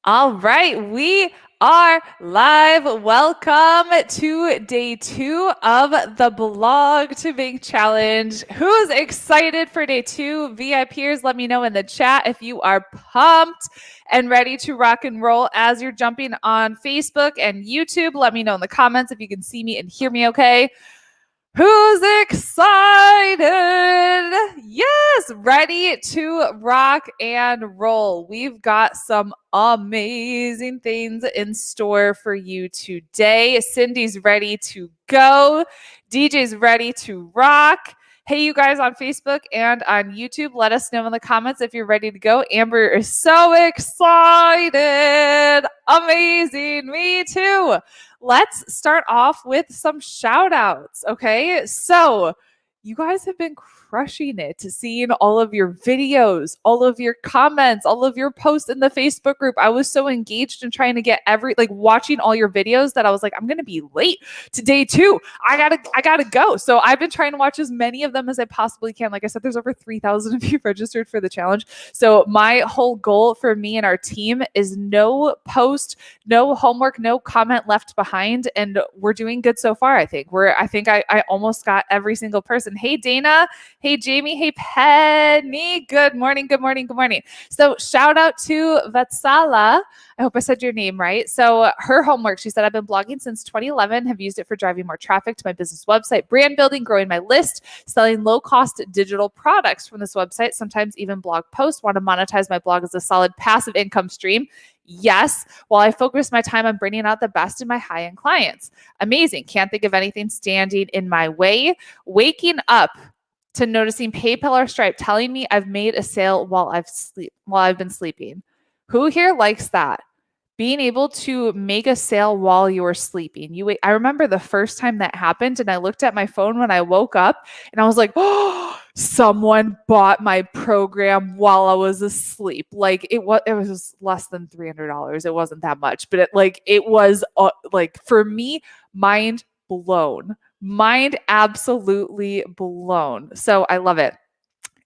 All right, we are live. Welcome to day 2 of the Blog to Bank Challenge. Who's excited for day 2? VIPers, let me know in the chat if you are pumped and ready to rock and roll as you're jumping on Facebook and YouTube. Let me know in the comments if you can see me and hear me okay. Who's excited? Yes, ready to rock and roll. We've got some amazing things in store for you today. Cindy's ready to go. DJ's ready to rock. Hey, you guys on Facebook and on YouTube, let us know in the comments if you're ready to go. Amber is so excited. Amazing. Me too. Let's start off with some shout outs. Okay. So, you guys have been crushing it to seeing all of your videos, all of your comments, all of your posts in the Facebook group. I was so engaged in trying to get watching all your videos that I was like, I'm going to be late to day 2. I gotta go. So I've been trying to watch as many of them as I possibly can. Like I said, there's over 3,000 of you registered for the challenge. So my whole goal for me and our team is no post, no homework, no comment left behind. And we're doing good so far. I think I almost got every single person. Hey, Dana. Hey, Jamie. Hey, Penny. Good morning. Good morning. Good morning. So shout out to Vatsala. I hope I said your name right. So her homework, she said, I've been blogging since 2011, have used it for driving more traffic to my business website, brand building, growing my list, selling low-cost digital products from this website, sometimes even blog posts, want to monetize my blog as a solid passive income stream. Yes, while I focus my time on bringing out the best in my high-end clients. Amazing. Can't think of anything standing in my way. Waking up to noticing PayPal or Stripe telling me I've made a sale while I've been sleeping. Who here likes that? Being able to make a sale while you're sleeping. I remember the first time that happened, and I looked at my phone when I woke up, and I was like, oh, someone bought my program while I was asleep. Like it was less than $300. It wasn't that much, but it was for me, mind blown. Mind absolutely blown. So I love it.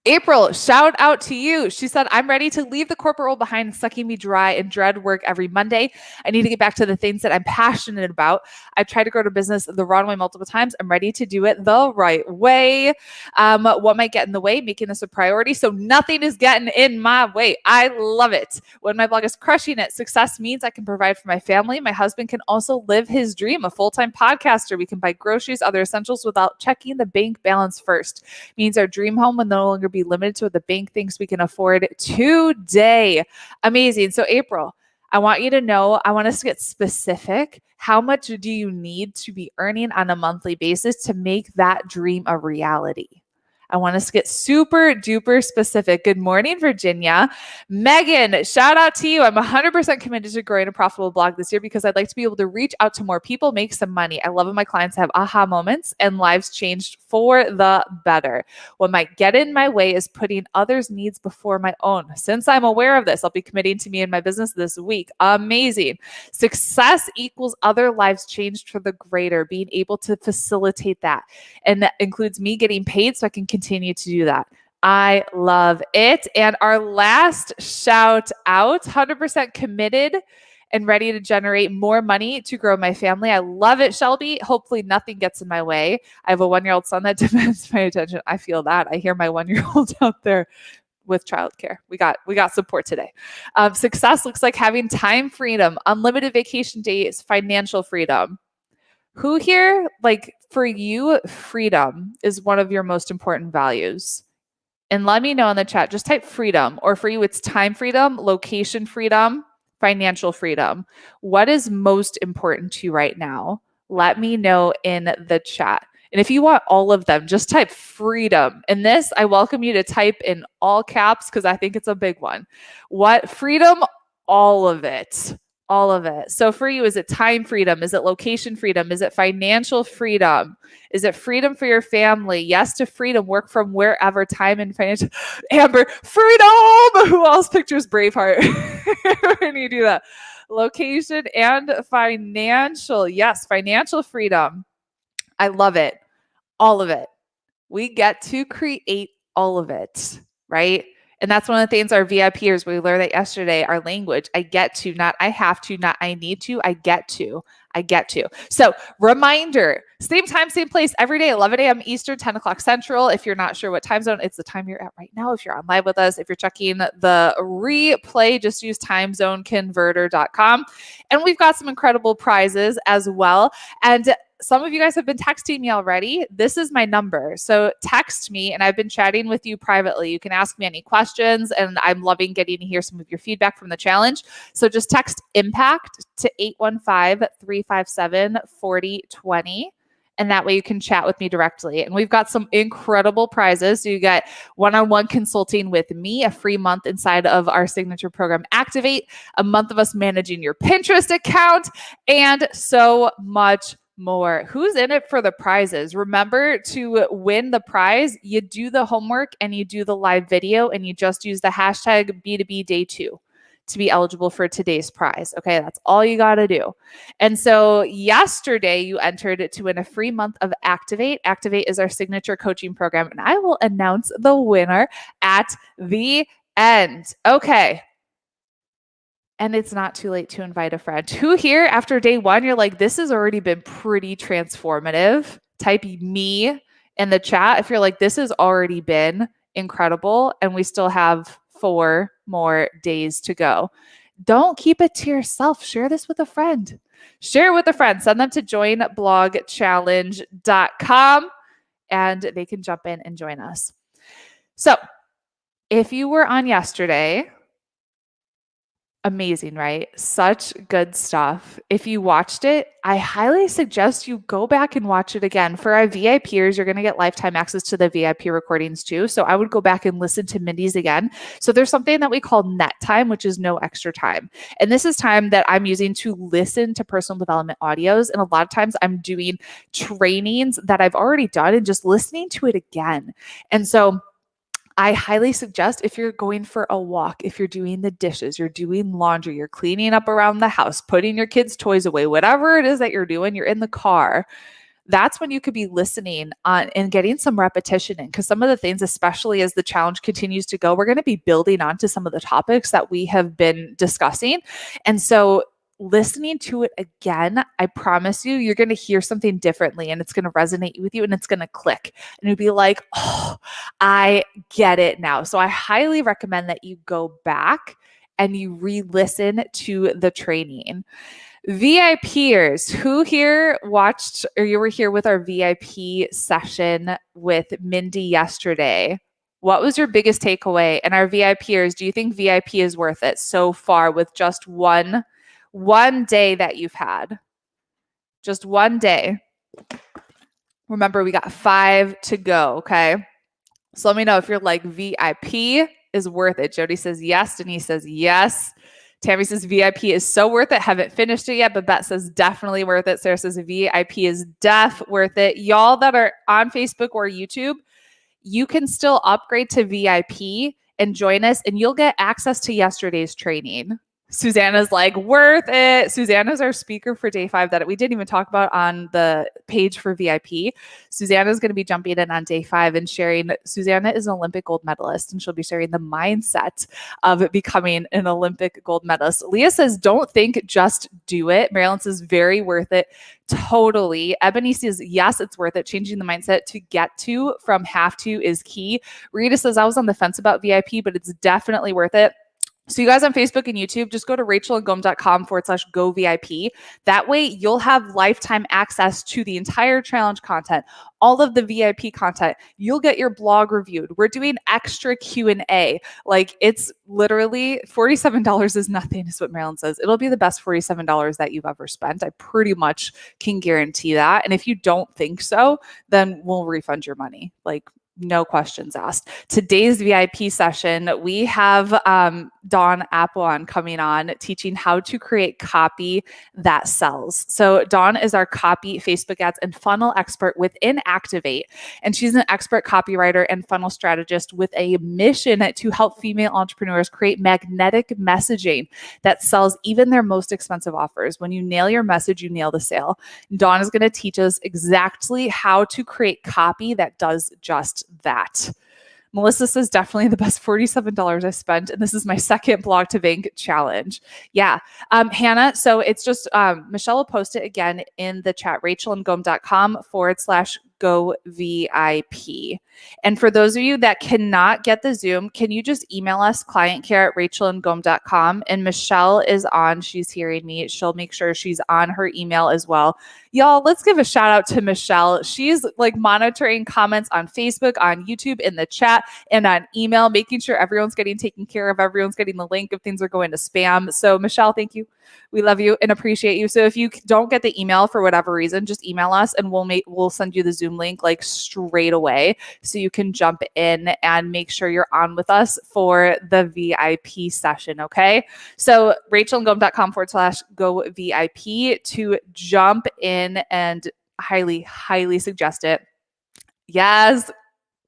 April, shout out to you. She said, I'm ready to leave the corporate role behind, sucking me dry and dread work every Monday. I need to get back to the things that I'm passionate about. I've tried to grow a business the wrong way multiple times. I'm ready to do it the right way. What might get in the way? Making this a priority. So nothing is getting in my way. I love it. When my blog is crushing it, success means I can provide for my family. My husband can also live his dream, a full-time podcaster. We can buy groceries, other essentials without checking the bank balance first. Means our dream home will no longer be limited to what the bank thinks we can afford today. Amazing. So April, I want you to know, I want us to get specific. How much do you need to be earning on a monthly basis to make that dream a reality? I want us to get super duper specific. Good morning, Virginia. Megan, shout out to you. I'm 100% committed to growing a profitable blog this year because I'd like to be able to reach out to more people, make some money. I love when my clients have aha moments and lives changed for the better. What might get in my way is putting others' needs before my own. Since I'm aware of this, I'll be committing to me and my business this week. Amazing. Success equals other lives changed for the greater, being able to facilitate that. And that includes me getting paid so I can continue to do that. I love it. And our last shout out, 100% committed and ready to generate more money to grow my family. I love it, Shelby. Hopefully nothing gets in my way. I have a 1-year-old son that demands my attention. I feel that. I hear my 1-year-old out there with childcare. We got support today. Success looks like having time freedom, unlimited vacation days, financial freedom. Who here, for you, freedom is one of your most important values? And let me know in the chat, just type freedom, or for you, it's time freedom, location freedom, financial freedom. What is most important to you right now? Let me know in the chat. And if you want all of them, just type freedom. And this, I welcome you to type in all caps because I think it's a big one. What freedom? All of it. All of it. So for you, is it time freedom? Is it location freedom? Is it financial freedom? Is it freedom for your family? Yes to freedom. Work from wherever, time and financial. Amber, freedom! Who else pictures Braveheart? When you do that. Location and financial. Yes, financial freedom. I love it. All of it. We get to create all of it, right? And that's one of the things our VIPers, we learned that yesterday, our language, I get to, not I have to, not I need to, I get to. I get to. So reminder, same time, same place every day, 11 a.m. Eastern, 10 o'clock Central. If you're not sure what time zone, it's the time you're at right now. If you're on live with us, if you're checking the replay, just use timezoneconverter.com. And we've got some incredible prizes as well. And some of you guys have been texting me already. This is my number. So text me, and I've been chatting with you privately. You can ask me any questions, and I'm loving getting to hear some of your feedback from the challenge. So just text IMPACT to 815-357-4020. And that way you can chat with me directly. And we've got some incredible prizes. So you got one-on-one consulting with me, a free month inside of our signature program, Activate, a month of us managing your Pinterest account, and so much more. Who's in it for the prizes? Remember, to win the prize, you do the homework and you do the live video, and you just use the hashtag B2B Day 2 to be eligible for today's prize. Okay, that's all you got to do. And so yesterday you entered to win a free month of Activate. Activate is our signature coaching program, and I will announce the winner at the end. Okay. And it's not too late to invite a friend. Who here after day one, you're like, this has already been pretty transformative? Type me in the chat if you're like, this has already been incredible, and we still have 4 more days to go. Don't keep it to yourself. Share this with a friend. Share it with a friend. Send them to joinblogchallenge.com, and they can jump in and join us. So if you were on yesterday, amazing, right? Such good stuff. If you watched it, I highly suggest you go back and watch it again. For our VIPers, you're going to get lifetime access to the VIP recordings too. So I would go back and listen to Mindy's again. So there's something that we call net time, which is no extra time. And this is time that I'm using to listen to personal development audios. And a lot of times I'm doing trainings that I've already done and just listening to it again. And so I highly suggest, if you're going for a walk, if you're doing the dishes, you're doing laundry, you're cleaning up around the house, putting your kids' toys away, whatever it is that you're doing, you're in the car, that's when you could be listening on and getting some repetition in. Because some of the things, especially as the challenge continues to go, we're going to be building onto some of the topics that we have been discussing. And so listening to it again, I promise you, you're going to hear something differently, and it's going to resonate with you, and it's going to click, and you'll be like, oh, I get it now. So I highly recommend that you go back and you re-listen to the training. VIPers, who here watched, or you were here with our VIP session with Mindy yesterday? What was your biggest takeaway? And our VIPers, do you think VIP is worth it so far with just one day that you've had? Just one day. Remember, we got 5 to go, okay? So let me know if you're like, VIP is worth it. Jody says yes. Denise says yes. Tammy says VIP is so worth it. Haven't finished it yet, but Bet says definitely worth it. Sarah says VIP is worth it. Y'all that are on Facebook or YouTube, you can still upgrade to VIP and join us, and you'll get access to yesterday's training. Susanna's like, worth it. Susanna's our speaker for day 5 that we didn't even talk about on the page for VIP. Susanna's going to be jumping in on day 5 and sharing. Susanna is an Olympic gold medalist, and she'll be sharing the mindset of becoming an Olympic gold medalist. Leah says, don't think, just do it. Marilyn says, very worth it. Totally. Ebony says, yes, it's worth it. Changing the mindset to get to from have to is key. Rita says, I was on the fence about VIP, but it's definitely worth it. So you guys on Facebook and YouTube, just go to rachelandgom.com/govip. That way you'll have lifetime access to the entire challenge content, all of the VIP content. You'll get your blog reviewed. We're doing extra Q&A. Like, it's literally $47 is nothing, is what Marilyn says. It'll be the best $47 that you've ever spent. I pretty much can guarantee that. And if you don't think so, then we'll refund your money. Like, no questions asked. Today's VIP session, we have Dawn Appleon coming on, teaching how to create copy that sells. So Dawn is our copy, Facebook ads, and funnel expert within Activate. And she's an expert copywriter and funnel strategist with a mission to help female entrepreneurs create magnetic messaging that sells even their most expensive offers. When you nail your message, you nail the sale. Dawn is going to teach us exactly how to create copy that does just that. Melissa says definitely the best $47 I spent. And this is my second blog to bank challenge. Yeah. Hannah, so it's just, Michelle will post it again in the chat, rachelandgome.com/go VIP. And for those of you that cannot get the Zoom, can you just email us clientcare@rachelandgome.com, and Michelle is on. She's hearing me. She'll make sure she's on her email as well. Y'all, let's give a shout out to Michelle. She's like monitoring comments on Facebook, on YouTube, in the chat, and on email, making sure everyone's getting taken care of. Everyone's getting the link if things are going to spam. So Michelle, thank you. We love you and appreciate you. So if you don't get the email for whatever reason, just email us and we'll send you the Zoom link like straight away so you can jump in and make sure you're on with us for the VIP session. Okay. So rachelandgome.com/go VIP to jump in, and highly, highly suggest it. Yes.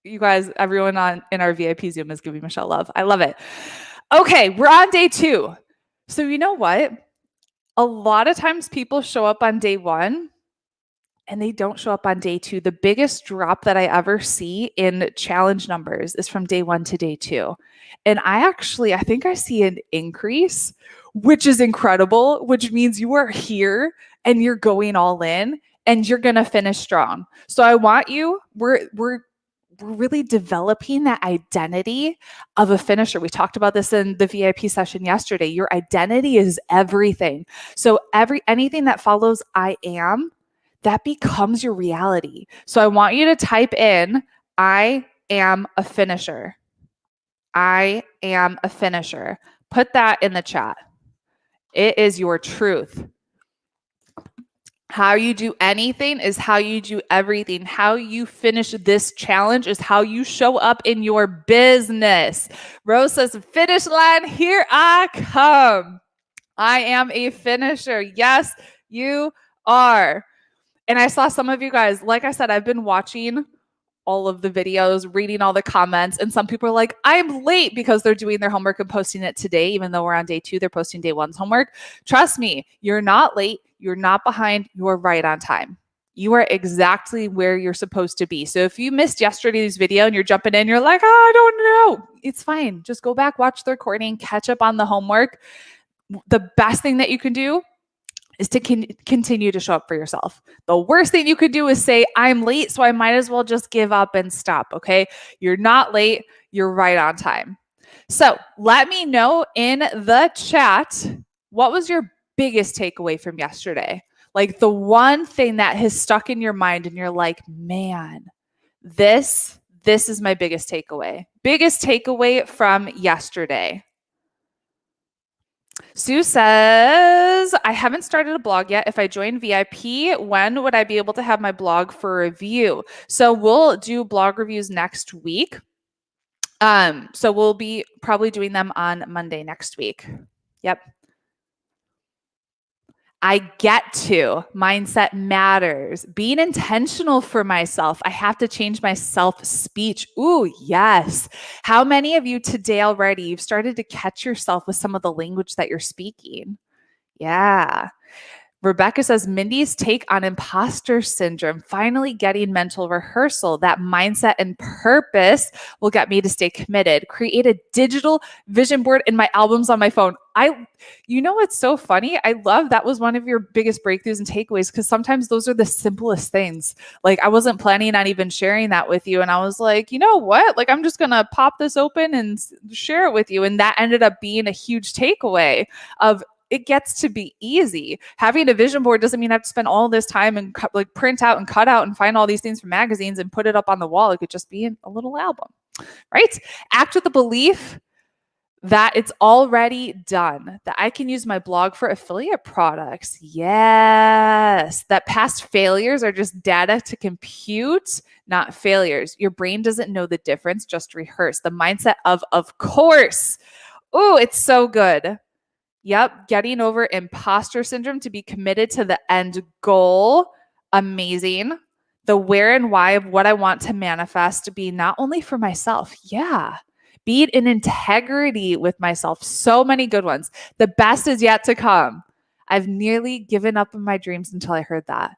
You guys, everyone in our VIP Zoom is giving Michelle love. I love it. Okay. We're on day 2. So you know what? A lot of times people show up on day 1 and they don't show up on day 2. The biggest drop that I ever see in challenge numbers is from day 1 to day 2. And I think I see an increase, which is incredible, which means you are here and you're going all in and you're going to finish strong. So I want you, we're really developing that identity of a finisher. We talked about this in the VIP session yesterday. Your identity is everything. So anything that follows I am, that becomes your reality. So I want you to type in, I am a finisher. I am a finisher. Put that in the chat. It is your truth. How you do anything is how you do everything. How you finish this challenge is how you show up in your business. Rose says, finish line, here I come. I am a finisher. Yes, you are. And I saw some of you guys, like I said, I've been watching all of the videos, reading all the comments, and some people are like, I'm late because they're doing their homework and posting it today. Even though we're on day 2, they're posting day 1's homework. Trust me, you're not late. You're not behind. You're right on time. You are exactly where you're supposed to be. So if you missed yesterday's video and you're jumping in, you're like, I don't know. It's fine. Just go back, watch the recording, catch up on the homework. The best thing that you can do is to continue to show up for yourself. The worst thing you could do is say, I'm late, so I might as well just give up and stop, okay? You're not late. You're right on time. So let me know in the chat, what was your biggest takeaway from yesterday? Like the one thing that has stuck in your mind and you're like, man, this is my biggest takeaway. Biggest takeaway from yesterday. Sue says, I haven't started a blog yet. If I join VIP, when would I be able to have my blog for review? So we'll do blog reviews next week. So we'll be probably doing them on Monday next week. Yep. I get to. Mindset matters. Being intentional for myself. I have to change my self-speech. Ooh, yes. How many of you today already, you've started to catch yourself with some of the language that you're speaking? Yeah. Rebecca says, Mindy's take on imposter syndrome, finally getting mental rehearsal. That mindset and purpose will get me to stay committed. Create a digital vision board in my albums on my phone. You know what's so funny? I love that was one of your biggest breakthroughs and takeaways, because sometimes those are the simplest things. Like I wasn't planning on even sharing that with you. And I was like, you know what? Like I'm just going to pop this open and share it with you. And that ended up being a huge takeaway of, it gets to be easy. Having a vision board doesn't mean I have to spend all this time and print out and cut out and find all these things from magazines and put it up on the wall. It could just be a little album, right? Act with the belief that it's already done, that I can use my blog for affiliate products. Yes. That past failures are just data to compute, not failures. Your brain doesn't know the difference, just rehearse. The mindset of course. Oh, it's so good. Yep. Getting over imposter syndrome to be committed to the end goal. Amazing. The where and why of what I want to manifest to be not only for myself. Yeah. Be in integrity with myself. So many good ones. The best is yet to come. I've nearly given up on my dreams until I heard that.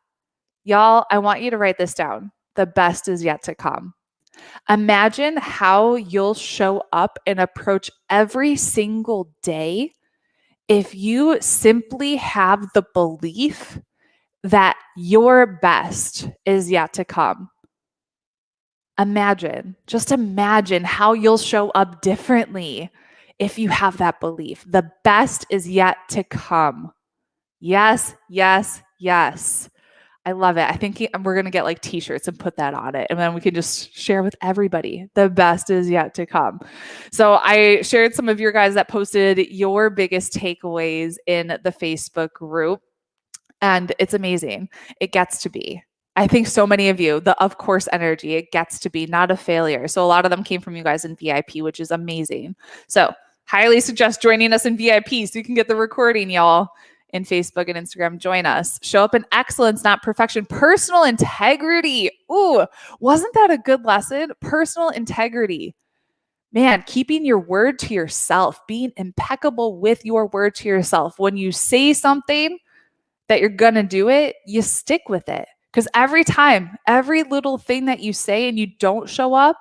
Y'all, I want you to write this down. The best is yet to come. Imagine how you'll show up and approach every single day if you simply have the belief that your best is yet to come. Just imagine how you'll show up differently if you have that belief. The best is yet to come. Yes, yes, yes. I love it. I think we're going to get like t-shirts and put that on it. And then we can just share with everybody. The best is yet to come. So I shared some of your guys that posted your biggest takeaways in the Facebook group. And it's amazing. It gets to be. I think so many of you, the of course energy, it gets to be not a failure. So a lot of them came from you guys in VIP, which is amazing. So highly suggest joining us in VIP so you can get the recording, y'all. In Facebook and Instagram, join us. Show up in excellence, not perfection. Personal integrity. Ooh, wasn't that a good lesson? Personal integrity. Man, keeping your word to yourself, being impeccable with your word to yourself. When you say something that you're going to do it, you stick with it. Because every time, every little thing that you say and you don't show up,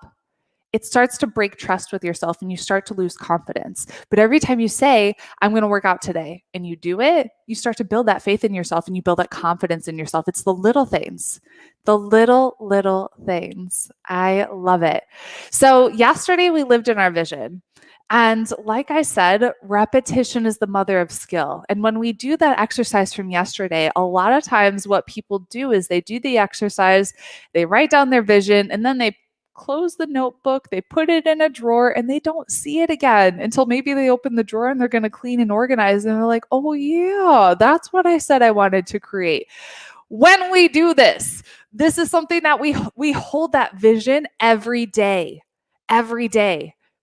it starts to break trust with yourself and you start to lose confidence. But every time you say, I'm going to work out today, and you do it, you start to build that faith in yourself and you build that confidence in yourself. It's the little things, the little things. I love it. So yesterday we lived in our vision. And like I said, repetition is the mother of skill. And when we do that exercise from yesterday, a lot of times what people do is they do the exercise, they write down their vision, and then they close the notebook, they put it in a drawer, and they don't see it again until maybe they open the drawer and they're going to clean and organize. And they're like, oh yeah, that's what I said I wanted to create. When we do this is something that we hold that vision every day.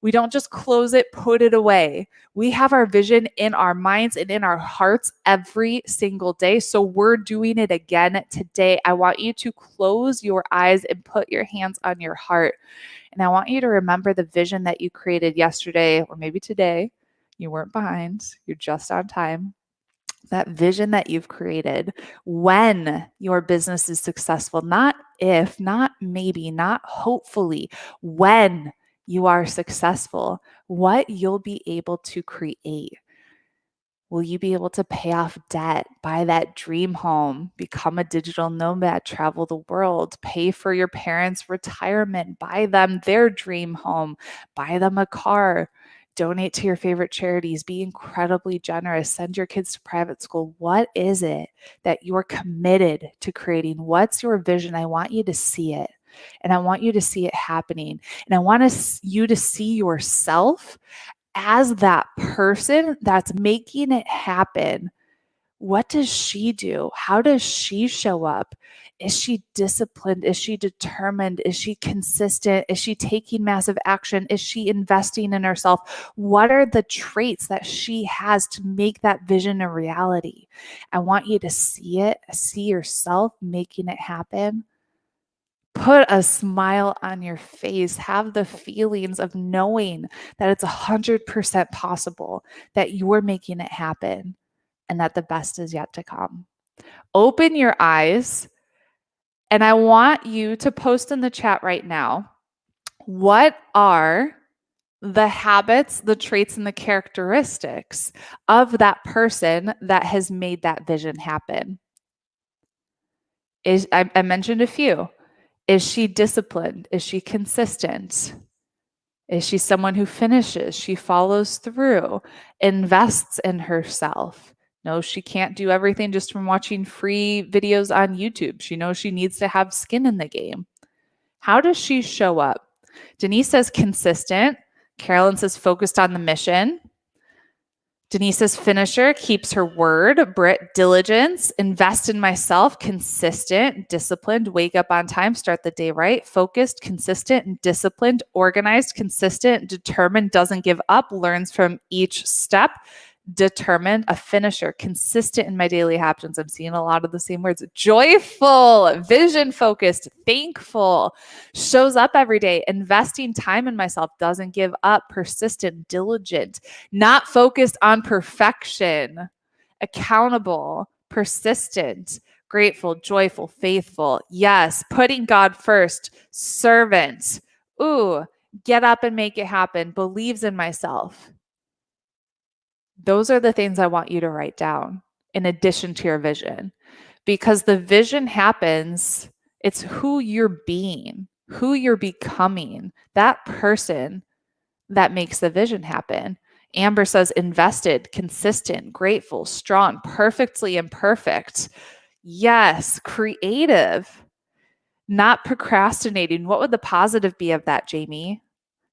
We don't just close it, put it away. We have our vision in our minds and in our hearts every single day. So we're doing it again today. I want you to close your eyes and put your hands on your heart. And I want you to remember the vision that you created yesterday or maybe today. You weren't behind. You're just on time. That vision that you've created when your business is successful, not if, not maybe, not hopefully, when you are successful, what you'll be able to create. Will you be able to pay off debt, buy that dream home, become a digital nomad, travel the world, pay for your parents' retirement, buy them their dream home, buy them a car, donate to your favorite charities, be incredibly generous, send your kids to private school? What is it that you're committed to creating? What's your vision? I want you to see it. And I want you to see it happening. And I want you to see yourself as that person that's making it happen. What does she do? How does she show up? Is she disciplined? Is she determined? Is she consistent? Is she taking massive action? Is she investing in herself? What are the traits that she has to make that vision a reality? I want you to see it, see yourself making it happen. Put a smile on your face. Have the feelings of knowing that it's 100% possible, that you're making it happen, and that the best is yet to come. Open your eyes, and I want you to post in the chat right now, what are the habits, the traits, and the characteristics of that person that has made that vision happen? I mentioned a few. Is she disciplined? Is she consistent? Is she someone who finishes? She follows through, invests in herself. No, she can't do everything just from watching free videos on YouTube. She knows she needs to have skin in the game. How does she show up? Denise says consistent. Carolyn says focused on the mission. Denise says finisher, keeps her word. Britt, diligence, invest in myself, consistent, disciplined, wake up on time, start the day right, focused, consistent, and disciplined, organized, consistent, determined, doesn't give up, learns from each step, determined, a finisher, consistent in my daily habits. I'm seeing a lot of the same words. Joyful, vision focused, thankful, shows up every day, investing time in myself, doesn't give up, persistent, diligent, not focused on perfection, accountable, persistent, grateful, joyful, faithful. Yes, putting God first, servant, Ooh, get up and make it happen, believes in myself. Those are the things I want you to write down in addition to your vision, because the vision happens. It's who you're being, who you're becoming, that person that makes the vision happen. Amber says invested, consistent, grateful, strong, perfectly imperfect. Yes, creative, not procrastinating. What would the positive be of that, Jamie?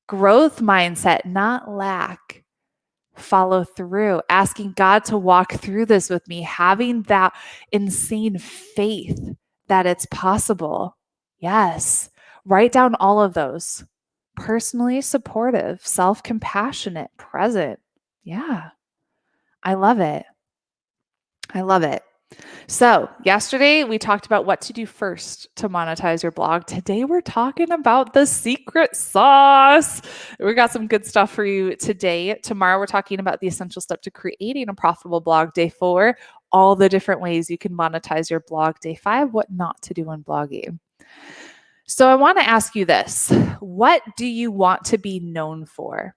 Growth mindset, not lack. Follow through, asking God to walk through this with me, having that insane faith that it's possible. Yes, write down all of those. Personally supportive, self-compassionate, present. Yeah, I love it. I love it. So, yesterday we talked about what to do first to monetize your blog. Today we're talking about the secret sauce. We got some good stuff for you today. Tomorrow we're talking about the essential step to creating a profitable blog. Day 4, all the different ways you can monetize your blog. Day 5, what not to do in blogging. So, I want to ask you this. What do you want to be known for?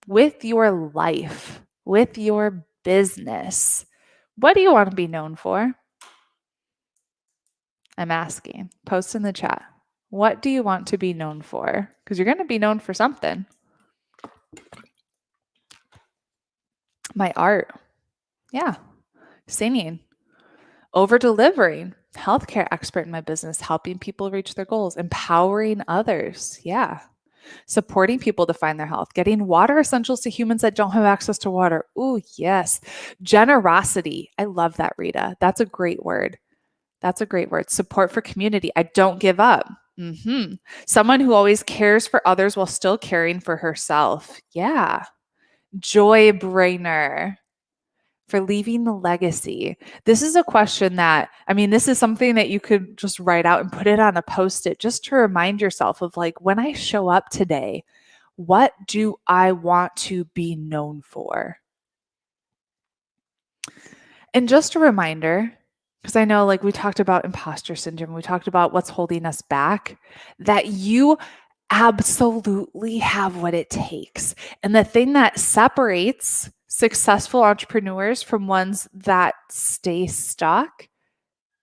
With your life, with your business, what do you want to be known for? I'm asking. Post in the chat. What do you want to be known for? Because you're going to be known for something. My art. Yeah. Singing. Over delivering. Healthcare expert in my business, helping people reach their goals, empowering others. Yeah. Supporting people to find their health, getting water essentials to humans that don't have access to water. Ooh, yes. Generosity. I love that, Rita. That's a great word. That's a great word. Support for community. I don't give up. Someone who always cares for others while still caring for herself. Yeah. Joy brainer. For leaving the legacy. This is a question that, this is something that you could just write out and put it on a post-it just to remind yourself of, like, when I show up today, what do I want to be known for? And just a reminder, because I know, like, we talked about imposter syndrome, we talked about what's holding us back, that you absolutely have what it takes. And the thing that separates successful entrepreneurs from ones that stay stuck,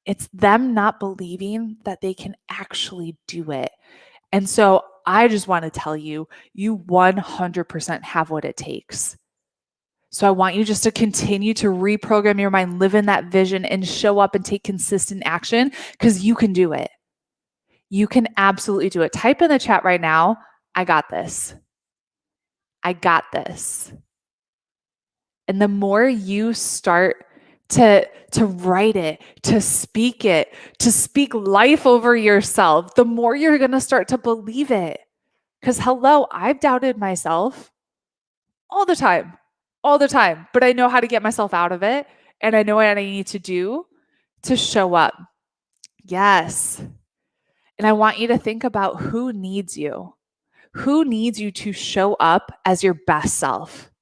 it's them not believing that they can actually do it. And so I just want to tell you, you 100% have what it takes. So I want you just to continue to reprogram your mind, live in that vision, and show up and take consistent action, because you can do it. You can absolutely do it. Type in the chat right now, I got this. I got this. And the more you start to write it, to speak life over yourself, the more you're going to start to believe it. Because hello, I've doubted myself all the time, but I know how to get myself out of it. And I know what I need to do to show up. Yes. And I want you to think about who needs you. Who needs you to show up as your best self?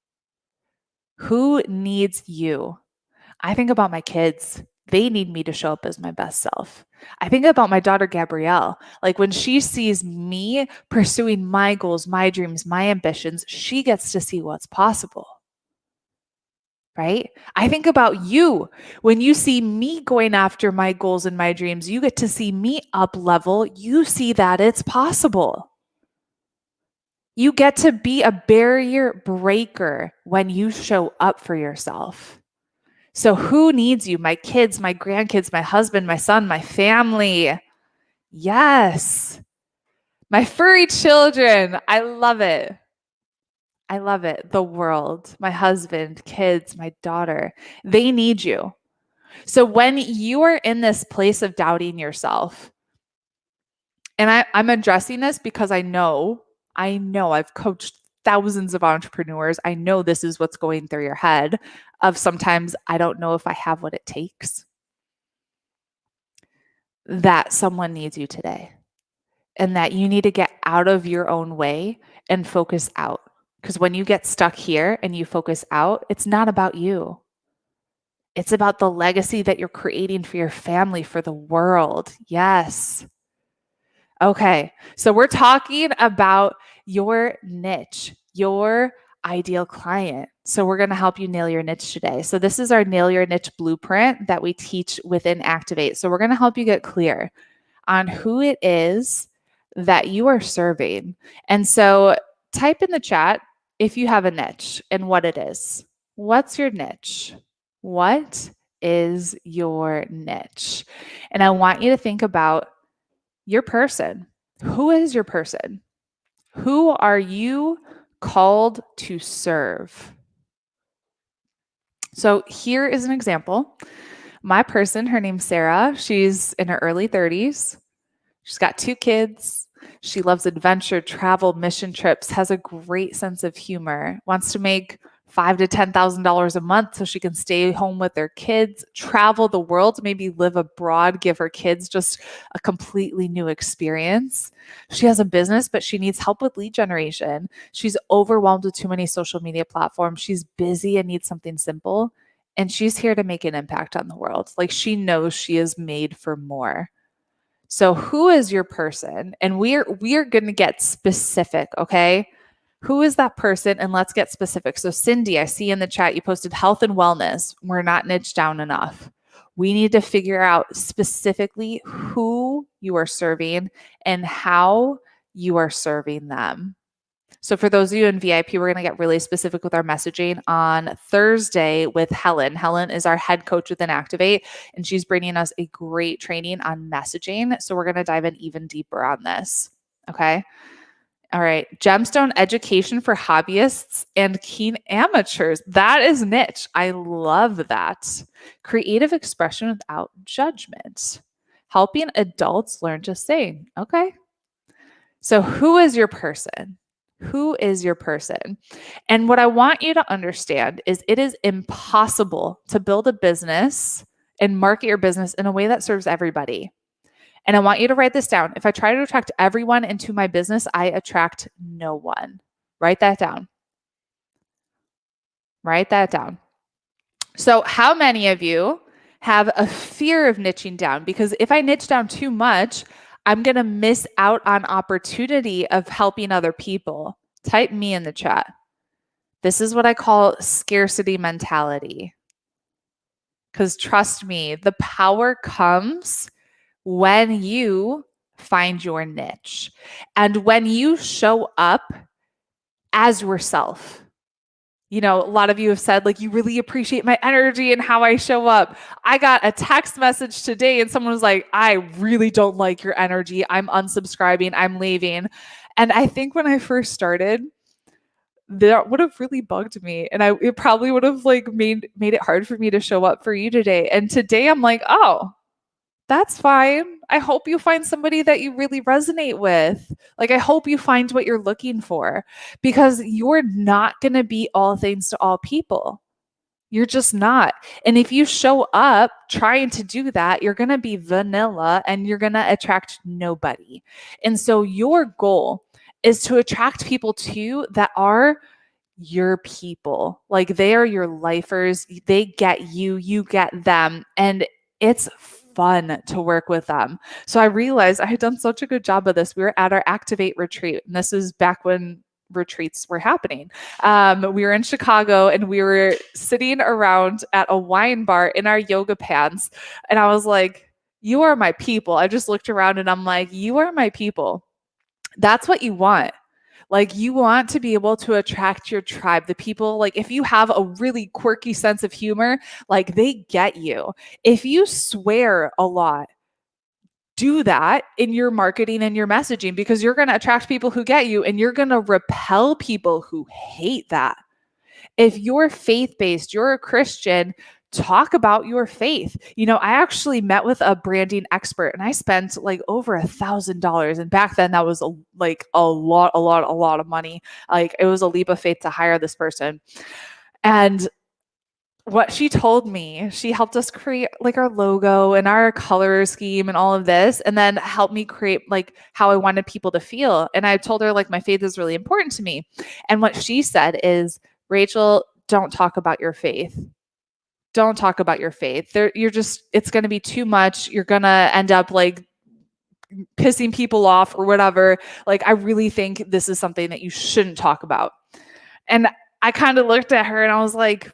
Who needs you? I think about my kids. They need me to show up as my best self. I think about my daughter, Gabrielle. Like, when she sees me pursuing my goals, my dreams, my ambitions, she gets to see what's possible. Right? I think about you. When you see me going after my goals and my dreams, you get to see me up level. You see that it's possible. You get to be a barrier breaker when you show up for yourself. So who needs you? My kids, my grandkids, my husband, my son, my family. Yes. My furry children. I love it. I love it. The world, my husband, kids, my daughter, they need you. So when you are in this place of doubting yourself, and I'm addressing this because I know I've coached thousands of entrepreneurs. I know this is what's going through your head of sometimes I don't know if I have what it takes. That someone needs you today, and that you need to get out of your own way and focus out. Because when you get stuck here and you focus out, it's not about you. It's about the legacy that you're creating for your family, for the world. Yes. Okay, so we're talking about your niche, your ideal client. So we're going to help you nail your niche today. So this is our Nail Your Niche blueprint that we teach within Activate. So we're going to help you get clear on who it is that you are serving. And so type in the chat if you have a niche and what it is. What's your niche? What is your niche? And I want you to think about your person. Who is your person? Who are you called to serve? So here is an example. My person, her name's Sarah. She's in her early 30s. She's got 2 kids. She loves adventure, travel, mission trips, has a great sense of humor, wants to make $5,000 to $10,000 a month so she can stay home with their kids, travel the world, maybe live abroad, give her kids just a completely new experience. She has a business, but she needs help with lead generation. She's overwhelmed with too many social media platforms. She's busy and needs something simple. And she's here to make an impact on the world. Like, she knows she is made for more. So who is your person? And we're going to get specific, okay? Who is that person? And let's get specific. So Cindy, I see in the chat you posted health and wellness. We're not niched down enough. We need to figure out specifically who you are serving and how you are serving them. So for those of you in VIP, we're going to get really specific with our messaging on Thursday with Helen. Helen is our head coach within Activate, and she's bringing us a great training on messaging. So we're going to dive in even deeper on this. Okay. All right. Gemstone education for hobbyists and keen amateurs. That is niche. I love that. Creative expression without judgment. Helping adults learn to sing. Okay. So who is your person? Who is your person? And what I want you to understand is it is impossible to build a business and market your business in a way that serves everybody. And I want you to write this down. If I try to attract everyone into my business, I attract no one. Write that down. Write that down. So how many of you have a fear of niching down? Because if I niche down too much, I'm going to miss out on opportunity of helping other people. Type me in the chat. This is what I call scarcity mentality. Because trust me, the power comes when you find your niche and when you show up as yourself. You know, a lot of you have said, like, you really appreciate my energy and how I show up. I got a text message today and someone was like, I really don't like your energy. I'm unsubscribing. I'm leaving. And I think when I first started, that would have really bugged me. And it probably would have like made it hard for me to show up for you today. And today I'm like, oh, that's fine. I hope you find somebody that you really resonate with. Like, I hope you find what you're looking for, because you're not going to be all things to all people. You're just not. And if you show up trying to do that, you're going to be vanilla and you're going to attract nobody. And so your goal is to attract people to you that are your people. Like, they are your lifers. They get you, you get them. And it's fun to work with them. So I realized I had done such a good job of this. We were at our Activate retreat, and this is back when retreats were happening. We were in Chicago and we were sitting around at a wine bar in our yoga pants. And I was like, you are my people. I just looked around and I'm like, you are my people. That's what you want. Like, you want to be able to attract your tribe, the people. Like, if you have a really quirky sense of humor, like, they get you. If you swear a lot, do that in your marketing and your messaging, because you're going to attract people who get you and you're going to repel people who hate that. If you're faith-based, you're a Christian, talk about your faith. You know, I actually met with a branding expert and I spent like over $1,000. And back then that was a lot of money. Like, it was a leap of faith to hire this person. And what she told me, she helped us create like our logo and our color scheme and all of this, and then helped me create like how I wanted people to feel. And I told her, like, my faith is really important to me. And what she said is, Rachel, don't talk about your faith. Don't talk about your faith. It's going to be too much. You're going to end up like pissing people off or whatever. Like, I really think this is something that you shouldn't talk about. And I kind of looked at her and I was like,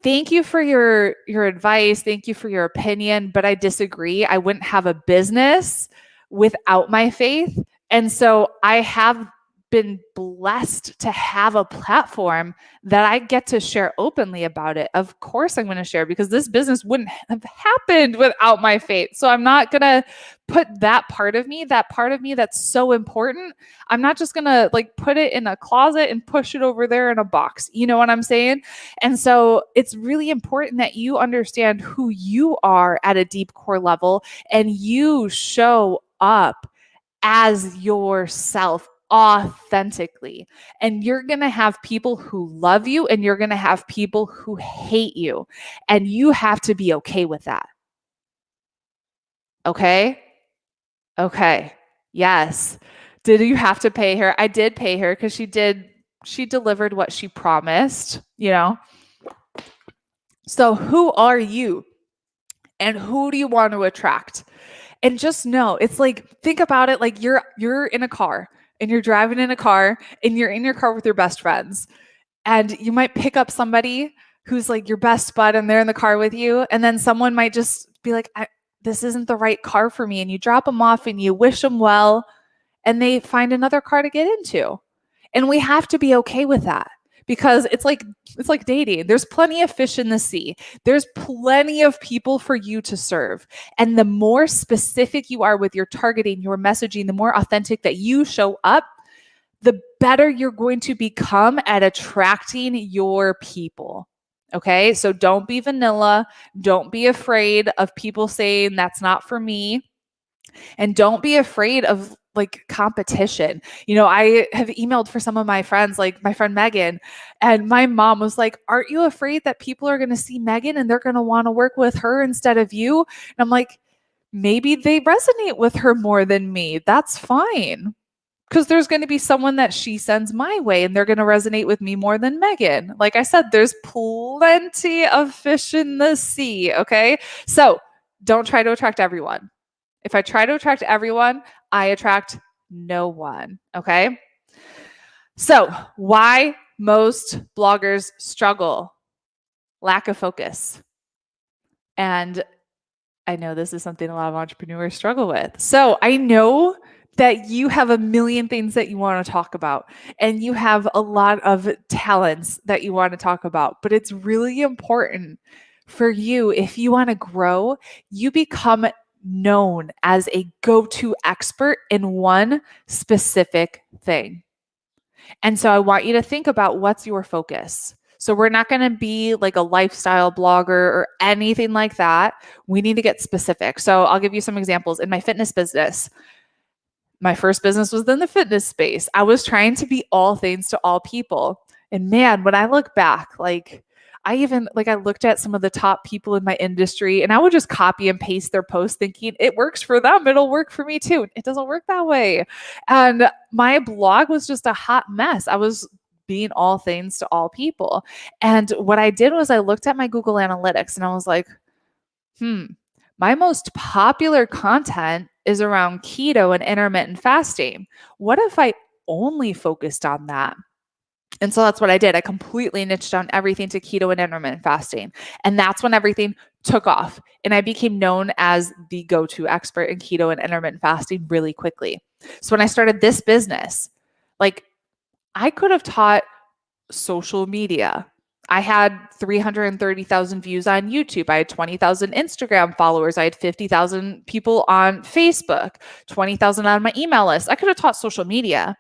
thank you for your advice. Thank you for your opinion, but I disagree. I wouldn't have a business without my faith. And so I have been blessed to have a platform that I get to share openly about it. Of course I'm going to share, because this business wouldn't have happened without my faith. So I'm not going to put that part of me that's so important. I'm not just going to like put it in a closet and push it over there in a box. You know what I'm saying? And so it's really important that you understand who you are at a deep core level, and you show up as yourself authentically. And you're going to have people who love you and you're going to have people who hate you. And you have to be okay with that. Okay? Okay. Yes. Did you have to pay her? I did pay her because she delivered what she promised, you know? So who are you? And who do you want to attract? And just know, it's like, think about it like you're in a car and you're driving in a car and you're in your car with your best friends. And you might pick up somebody who's like your best bud and they're in the car with you. And then someone might just be like, this isn't the right car for me. And you drop them off and you wish them well, and they find another car to get into. And we have to be okay with that, because it's like dating. There's plenty of fish in the sea. There's plenty of people for you to serve. And the more specific you are with your targeting, your messaging, the more authentic that you show up, the better you're going to become at attracting your people. Okay? So don't be vanilla. Don't be afraid of people saying that's not for me. And don't be afraid of like competition. You know, I have emailed for some of my friends, like my friend Megan, and my mom was like, aren't you afraid that people are going to see Megan and they're going to want to work with her instead of you? And I'm like, maybe they resonate with her more than me. That's fine. Because there's going to be someone that she sends my way and they're going to resonate with me more than Megan. Like I said, there's plenty of fish in the sea. Okay. So don't try to attract everyone. If I try to attract everyone, I attract no one. Okay. So why most bloggers struggle? Lack of focus. And I know this is something a lot of entrepreneurs struggle with. So I know that you have a million things that you want to talk about, and you have a lot of talents that you want to talk about, but it's really important for you, if you want to grow, you become known as a go-to expert in one specific thing. And so I want you to think about what's your focus. So we're not going to be like a lifestyle blogger or anything like that. We need to get specific. So I'll give you some examples. In my fitness business, my first business was in the fitness space. I was trying to be all things to all people. And man, when I look back, like I looked at some of the top people in my industry and I would just copy and paste their posts thinking it works for them, it'll work for me too. It doesn't work that way. And my blog was just a hot mess. I was being all things to all people. And what I did was I looked at my Google Analytics and I was like, my most popular content is around keto and intermittent fasting. What if I only focused on that? And so that's what I did. I completely niched down everything to keto and intermittent fasting. And that's when everything took off. And I became known as the go-to expert in keto and intermittent fasting really quickly. So when I started this business, like I could have taught social media. I had 330,000 views on YouTube. I had 20,000 Instagram followers. I had 50,000 people on Facebook, 20,000 on my email list. I could have taught social media,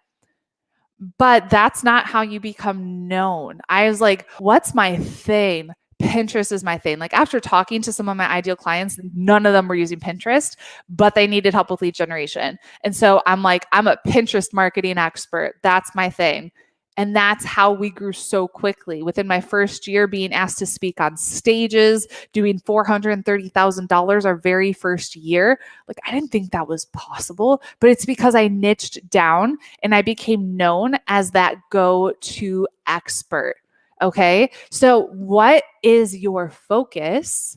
but that's not how you become known. I was like, what's my thing? Pinterest is my thing. Like after talking to some of my ideal clients, none of them were using Pinterest, but they needed help with lead generation. And so I'm like, I'm a Pinterest marketing expert. That's my thing. And that's how we grew so quickly. Within my first year, being asked to speak on stages, doing $430,000 our very first year. Like, I didn't think that was possible, but it's because I niched down and I became known as that go-to expert. Okay. So what is your focus?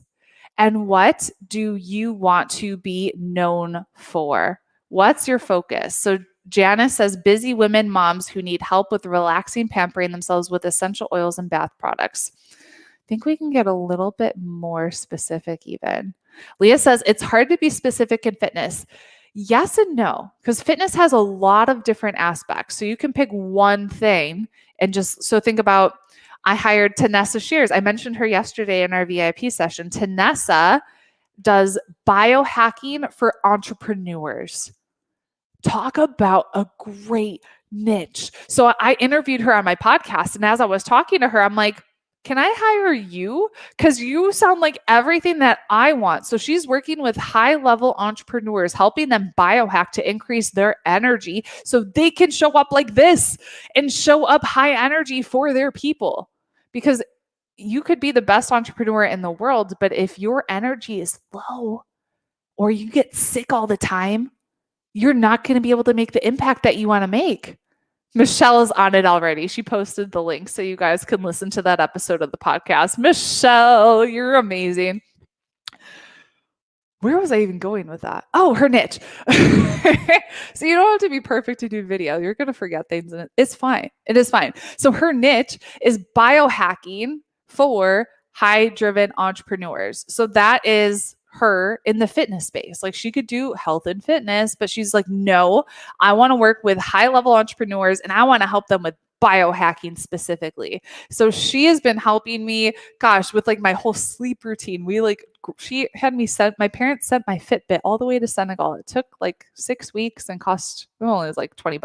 And what do you want to be known for? What's your focus? So Janice says, busy women moms who need help with relaxing, pampering themselves with essential oils and bath products. I think we can get a little bit more specific even. Leah says, it's hard to be specific in fitness. Yes and no, because fitness has a lot of different aspects. So you can pick one thing and so think about, I hired Tanessa Shears. I mentioned her yesterday in our VIP session. Tanessa does biohacking for entrepreneurs. Talk about a great niche. So I interviewed her on my podcast. And as I was talking to her, I'm like, can I hire you? Because you sound like everything that I want. So she's working with high-level entrepreneurs, helping them biohack to increase their energy so they can show up like this and show up high energy for their people. Because you could be the best entrepreneur in the world, but if your energy is low or you get sick all the time, you're not going to be able to make the impact that you want to make. Michelle is on it already. She posted the link so you guys can listen to that episode of the podcast. Michelle, you're amazing. Where was I even going with that? Oh, her niche. So you don't have to be perfect to do video. You're going to forget things and it's fine. It is fine. So her niche is biohacking for high-driven entrepreneurs. So that is her in the fitness space. Like she could do health and fitness, but she's like, no, I want to work with high-level entrepreneurs and I want to help them with biohacking specifically. So she has been helping me, with like my whole sleep routine. She had me my parents sent my Fitbit all the way to Senegal. It took like 6 weeks and cost, it was like $20.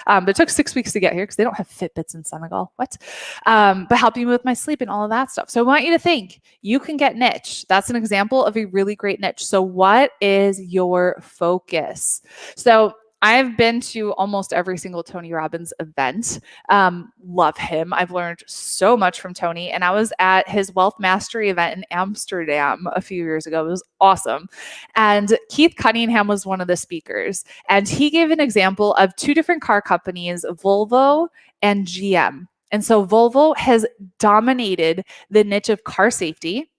But it took 6 weeks to get here because they don't have Fitbits in Senegal. What? But helping me with my sleep and all of that stuff. So I want you to think you can get niche. That's an example of a really great niche. So what is your focus? So I've been to almost every single Tony Robbins event. Love him. I've learned so much from Tony. And I was at his Wealth Mastery event in Amsterdam a few years ago. It was awesome. And Keith Cunningham was one of the speakers. And he gave an example of two different car companies, Volvo and GM. And so Volvo has dominated the niche of car safety,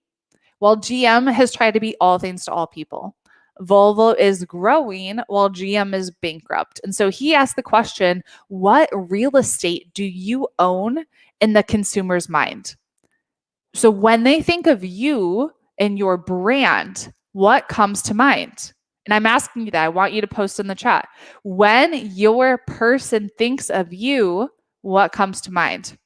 while GM has tried to be all things to all people. Volvo is growing while GM is bankrupt. And so he asked the question, what real estate do you own in the consumer's mind? So when they think of you and your brand, what comes to mind? And I'm asking you that. I want you to post in the chat. When your person thinks of you, what comes to mind?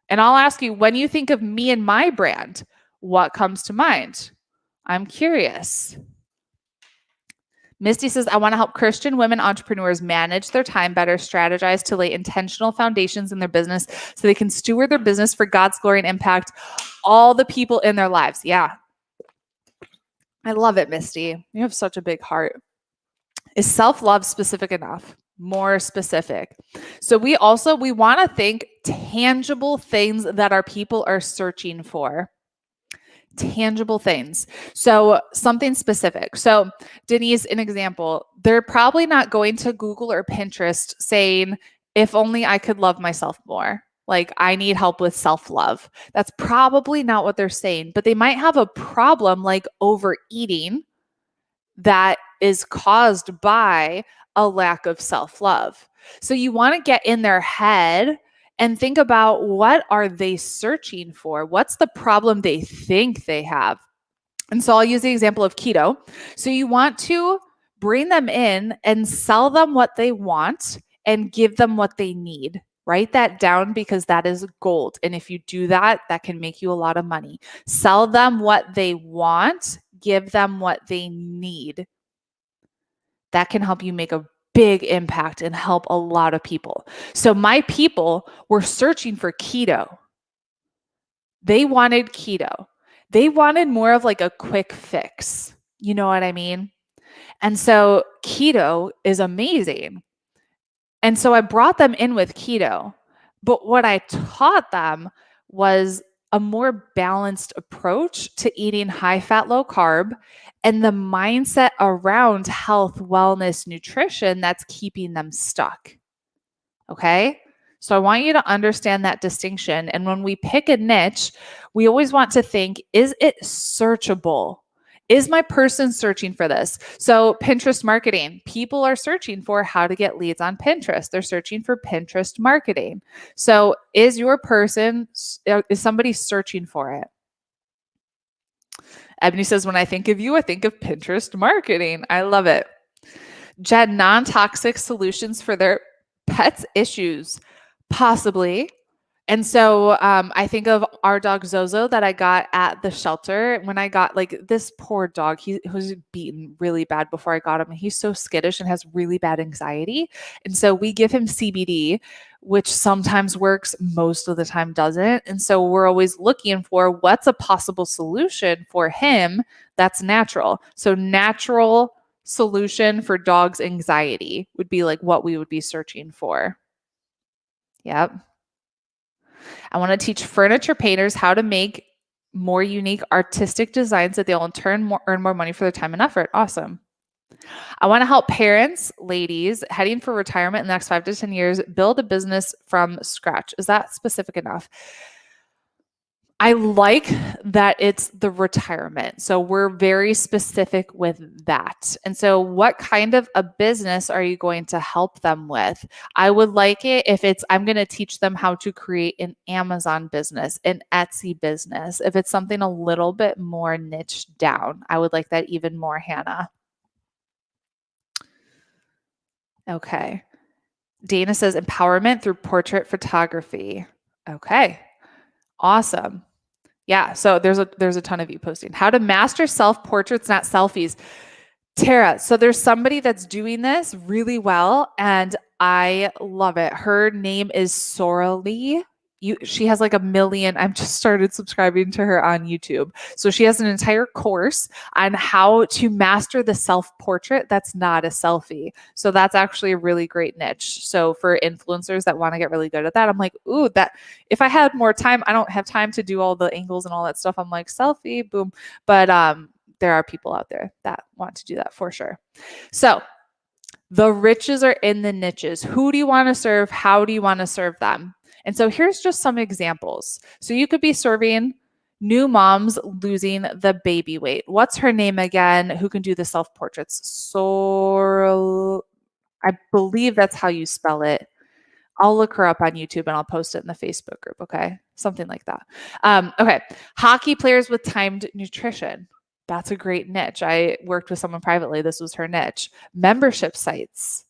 And I'll ask you, when you think of me and my brand, what comes to mind? I'm curious. Misty says, I want to help Christian women entrepreneurs manage their time better, strategize to lay intentional foundations in their business so they can steward their business for God's glory and impact all the people in their lives. Yeah. I love it, Misty. You have such a big heart. Is self-love specific enough? More specific. So we want to think tangible things that our people are searching for. Tangible things. So something specific. So Denise, an example, they're probably not going to Google or Pinterest saying, if only I could love myself more. Like I need help with self-love. That's probably not what they're saying, but they might have a problem like overeating that is caused by a lack of self-love. So you want to get in their head and think about what are they searching for? What's the problem they think they have? And so I'll use the example of keto. So you want to bring them in and sell them what they want and give them what they need. Write that down because that is gold. And if you do that, that can make you a lot of money. Sell them what they want, give them what they need. That can help you make a big impact and help a lot of people. So my people were searching for keto. They wanted keto. They wanted more of like a quick fix. You know what I mean? And so keto is amazing. And so I brought them in with keto. But what I taught them was a more balanced approach to eating high fat, low carb, and the mindset around health, wellness, nutrition that's keeping them stuck. Okay? So I want you to understand that distinction. And when we pick a niche, we always want to think, is it searchable? Is my person searching for this? So Pinterest marketing, people are searching for how to get leads on Pinterest. They're searching for Pinterest marketing. So is somebody searching for it? Ebony says, when I think of you, I think of Pinterest marketing. I love it. Jen, non-toxic solutions for their pets' issues, possibly. And so I think of our dog Zozo that I got at the shelter when I got this poor dog. He was beaten really bad before I got him. And he's so skittish and has really bad anxiety. And so we give him CBD, which sometimes works, most of the time doesn't. And so we're always looking for what's a possible solution for him that's natural. So natural solution for dogs' anxiety would be like what we would be searching for. Yep. I want to teach furniture painters how to make more unique artistic designs that they'll in turn earn more money for their time and effort. Awesome. I want to help parents, ladies heading for retirement in the next 5 to 10 years, build a business from scratch. Is that specific enough? I like that it's the retirement. So we're very specific with that. And so what kind of a business are you going to help them with? I would like it if I'm going to teach them how to create an Amazon business, an Etsy business. If it's something a little bit more niche down, I would like that even more, Hannah. Okay. Dana says empowerment through portrait photography. Okay. Awesome. Yeah. So there's a ton of you posting how to master self-portraits, not selfies. Tara. So there's somebody that's doing this really well and I love it. Her name is Sora Lee. She has like 1 million. I've just started subscribing to her on YouTube. So she has an entire course on how to master the self-portrait that's not a selfie. So that's actually a really great niche. So for influencers that want to get really good at that, I'm like, ooh, that if I had more time, I don't have time to do all the angles and all that stuff. I'm like, selfie, boom. But there are people out there that want to do that for sure. So the riches are in the niches. Who do you want to serve? How do you want to serve them? And so here's just some examples. So you could be serving new moms losing the baby weight. What's her name again? Who can do the self-portraits? I believe that's how you spell it. I'll look her up on YouTube and I'll post it in the Facebook group. Okay. Something like that. Okay. Hockey players with timed nutrition. That's a great niche. I worked with someone privately. This was her niche. Membership sites.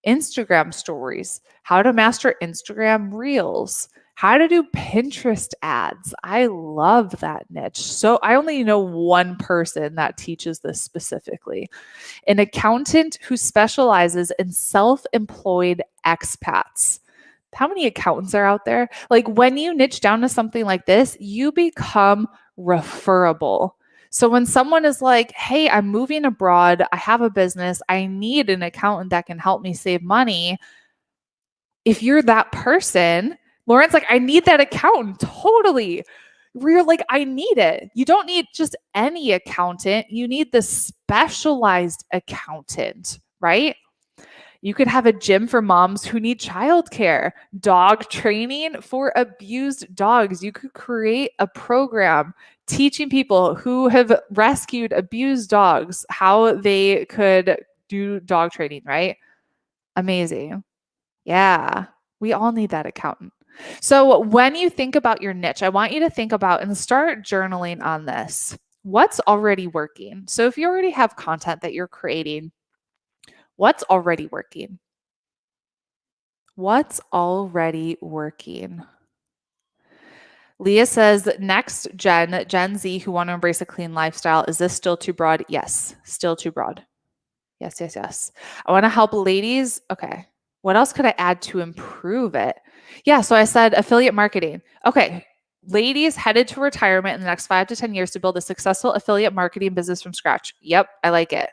Instagram stories, how to master Instagram reels, how to do Pinterest ads. I love that niche. So I only know one person that teaches this specifically. An accountant who specializes in self-employed expats. How many accountants are out there? Like when you niche down to something like this, you become referable. So when someone is like, hey, I'm moving abroad, I have a business, I need an accountant that can help me save money. If you're that person, Lauren's like, I need that accountant. Totally. You're like, I need it. You don't need just any accountant. You need the specialized accountant, right? You could have a gym for moms who need childcare, dog training for abused dogs. You could create a program teaching people who have rescued abused dogs how they could do dog training, right? Amazing. Yeah, we all need that accountant. So when you think about your niche, I want you to think about and start journaling on this. What's already working? So if you already have content that you're creating, what's already working? What's already working? Leah says, next Gen Z who want to embrace a clean lifestyle. Is this still too broad? Yes, still too broad. Yes, yes, yes. I want to help ladies. Okay. What else could I add to improve it? Yeah. So I said affiliate marketing. Okay. Ladies headed to retirement in the next 5 to 10 years to build a successful affiliate marketing business from scratch. Yep. I like it.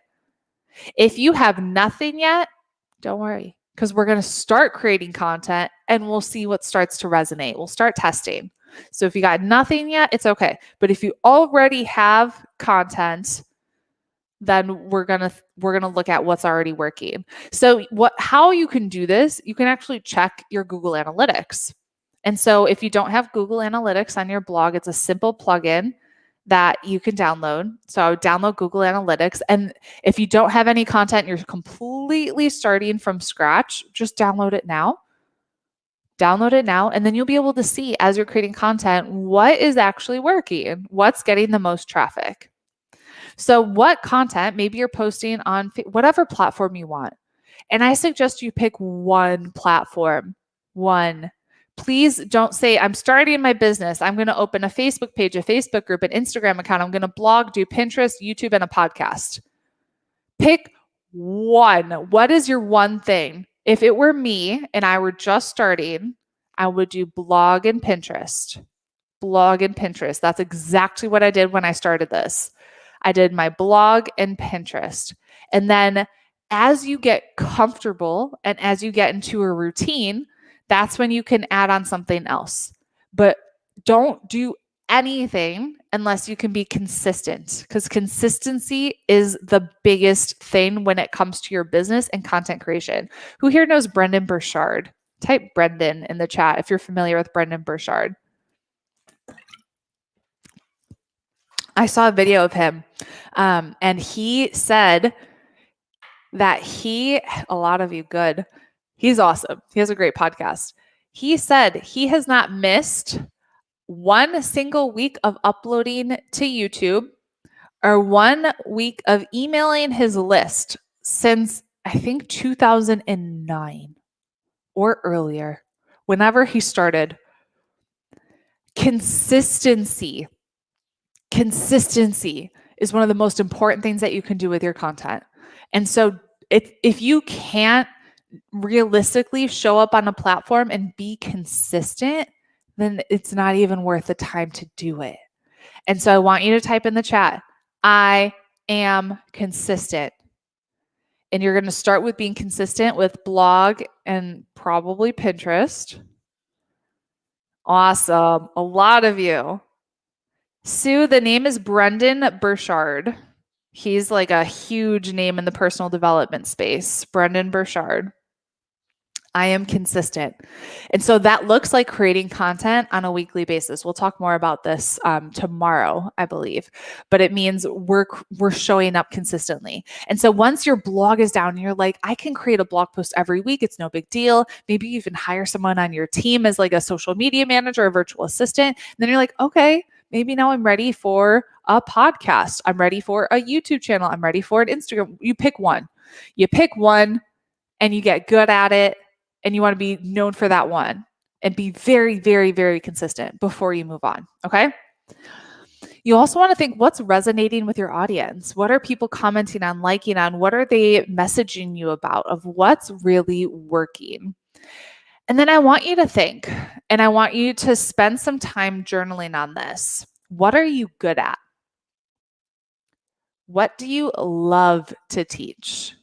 If you have nothing yet, don't worry, because we're going to start creating content and we'll see what starts to resonate. We'll start testing. So if you got nothing yet, it's okay. But if you already have content, then we're going to look at what's already working. So how you can do this, you can actually check your Google Analytics. And so if you don't have Google Analytics on your blog, it's a simple plugin that you can download. So I would download Google Analytics. And if you don't have any content, you're completely starting from scratch, just download it now. Download it now, and then you'll be able to see as you're creating content, what is actually working, what's getting the most traffic. So what content, maybe you're posting on whatever platform you want. And I suggest you pick one platform, one. Please don't say, I'm starting my business. I'm going to open a Facebook page, a Facebook group, an Instagram account. I'm going to blog, do Pinterest, YouTube, and a podcast. Pick one. What is your one thing? If it were me and I were just starting, I would do blog and Pinterest. Blog and Pinterest. That's exactly what I did when I started this. I did my blog and Pinterest. And then as you get comfortable and as you get into a routine, that's when you can add on something else. But don't do anything unless you can be consistent, because consistency is the biggest thing when it comes to your business and content creation. Who here knows Brendan Burchard? Type Brendan in the chat if you're familiar with Brendan Burchard. I saw a video of him, and he said that a lot of you good, he's awesome. He has a great podcast. He said he has not missed one single week of uploading to YouTube or 1 week of emailing his list since I think 2009 or earlier, whenever he started. Consistency is one of the most important things that you can do with your content. And so if you can't realistically show up on a platform and be consistent, then it's not even worth the time to do it. And so I want you to type in the chat, I am consistent. And you're going to start with being consistent with blog and probably Pinterest. Awesome. A lot of you. Sue, the name is Brendan Burchard. He's like a huge name in the personal development space. Brendan Burchard. I am consistent. And so that looks like creating content on a weekly basis. We'll talk more about this tomorrow, I believe. But it means we're showing up consistently. And so once your blog is down and you're like, I can create a blog post every week. It's no big deal. Maybe you even hire someone on your team as like a social media manager, a virtual assistant. And then you're like, okay, maybe now I'm ready for a podcast. I'm ready for a YouTube channel. I'm ready for an Instagram. You pick one. You pick one and you get good at it. And you want to be known for that one and be very, very, very consistent before you move on. Okay. You also want to think, what's resonating with your audience? What are people commenting on, liking on? What are they messaging you about, of what's really working? And then I want you to think, and I want you to spend some time journaling on this. What are you good at? What do you love to teach?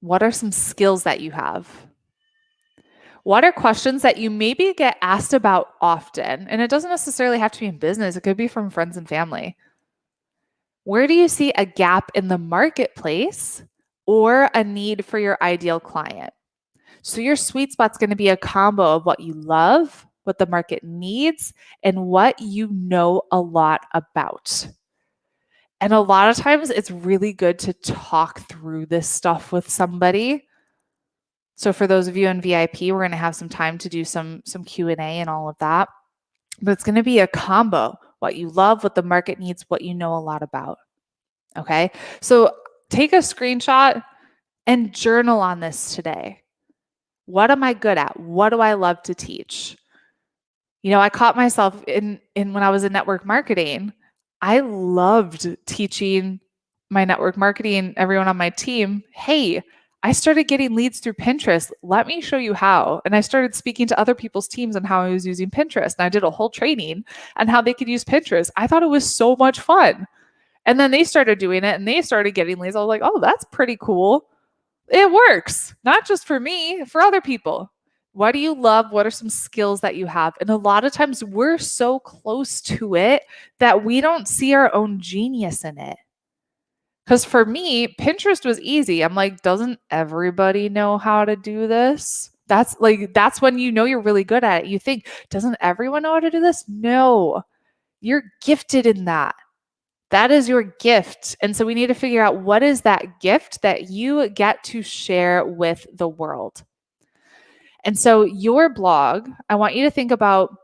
What are some skills that you have? What are questions that you maybe get asked about often? And it doesn't necessarily have to be in business. It could be from friends and family. Where do you see a gap in the marketplace or a need for your ideal client? So your sweet spot's going to be a combo of what you love, what the market needs, and what you know a lot about. And a lot of times it's really good to talk through this stuff with somebody. So for those of you in VIP, we're going to have some time to do some Q&A and all of that. But it's going to be a combo, what you love, what the market needs, what you know a lot about. Okay? So take a screenshot and journal on this today. What am I good at? What do I love to teach? You know, I caught myself in when I was in network marketing. I loved teaching my network marketing, everyone on my team, hey, I started getting leads through Pinterest. Let me show you how. And I started speaking to other people's teams on how I was using Pinterest. And I did a whole training on how they could use Pinterest. I thought it was so much fun. And then they started doing it and they started getting leads. I was like, oh, that's pretty cool. It works, not just for me, for other people. What do you love? What are some skills that you have? And a lot of times we're so close to it that we don't see our own genius in it. Because for me, Pinterest was easy. I'm like, doesn't everybody know how to do this? That's when you know you're really good at it. You think, doesn't everyone know how to do this? No. You're gifted in that. That is your gift. And so we need to figure out what is that gift that you get to share with the world. And so your blog, I want you to think about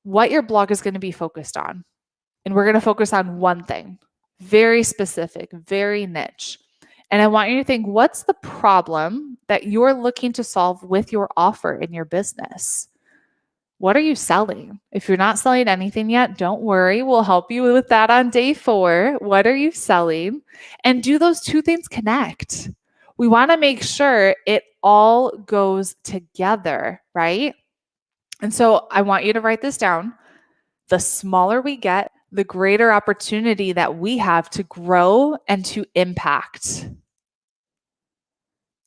what your blog is going to be focused on. And we're going to focus on one thing, very specific, very niche. And I want you to think, what's the problem that you're looking to solve with your offer in your business? What are you selling? If you're not selling anything yet, don't worry. We'll help you with that on day 4. What are you selling? And do those two things connect? We want to make sure it all goes together, right? And so I want you to write this down. The smaller we get, the greater opportunity that we have to grow and to impact.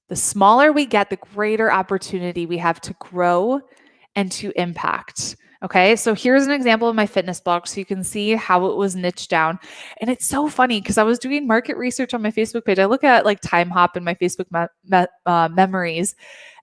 The smaller we get, the greater opportunity we have to grow and to impact. Okay, so here's an example of my fitness blog so you can see how it was niched down. And it's so funny because I was doing market research on my Facebook page. I look at like Time Hop in my Facebook memories,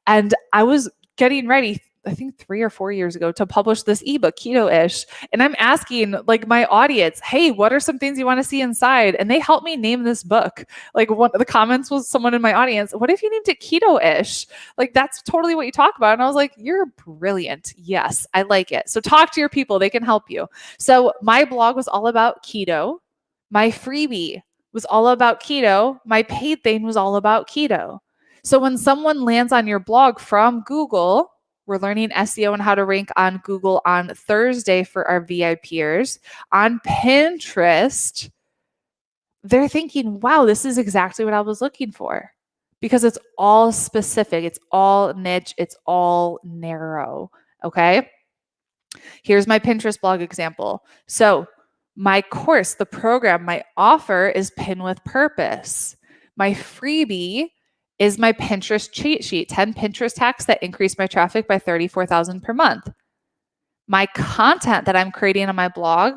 and I was getting ready, I think 3 or 4 years ago, to publish this ebook, Keto-ish. And I'm asking like my audience, hey, what are some things you want to see inside? And they helped me name this book. Like one of the comments was someone in my audience, what if you named it Keto-ish? Like that's totally what you talk about. And I was like, you're brilliant. Yes, I like it. So talk to your people. They can help you. So my blog was all about keto. My freebie was all about keto. My paid thing was all about keto. So when someone lands on your blog from Google, we're learning SEO and how to rank on Google on Thursday for our VIPers. On Pinterest, they're thinking, wow, this is exactly what I was looking for, because it's all specific. It's all niche. It's all narrow. Okay. Here's my Pinterest blog example. So my course, the program, my offer is Pin with Purpose. My freebie is my Pinterest cheat sheet, 10 Pinterest hacks that increase my traffic by 34,000 per month. My content that I'm creating on my blog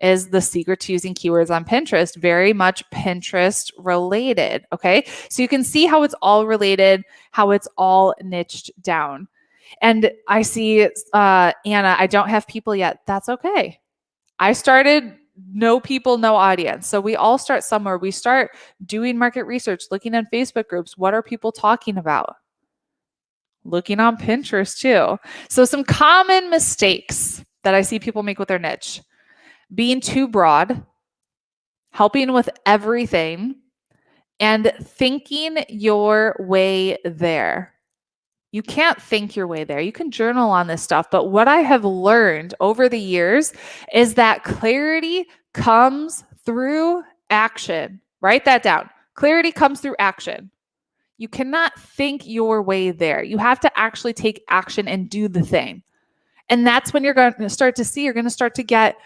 is the secret to using keywords on Pinterest, very much Pinterest related. Okay. So you can see how it's all related, how it's all niched down. And I see, Anna, I don't have people yet. That's okay. I started no people, no audience. So we all start somewhere. We start doing market research, looking at Facebook groups. What are people talking about? Looking on Pinterest too. So some common mistakes that I see people make with their niche: being too broad, helping with everything, and thinking your way there. You can't think your way there. You can journal on this stuff. But what I have learned over the years is that clarity comes through action. Write that down. Clarity comes through action. You cannot think your way there. You have to actually take action and do the thing. And that's when you're going to start to see, you're going to start to get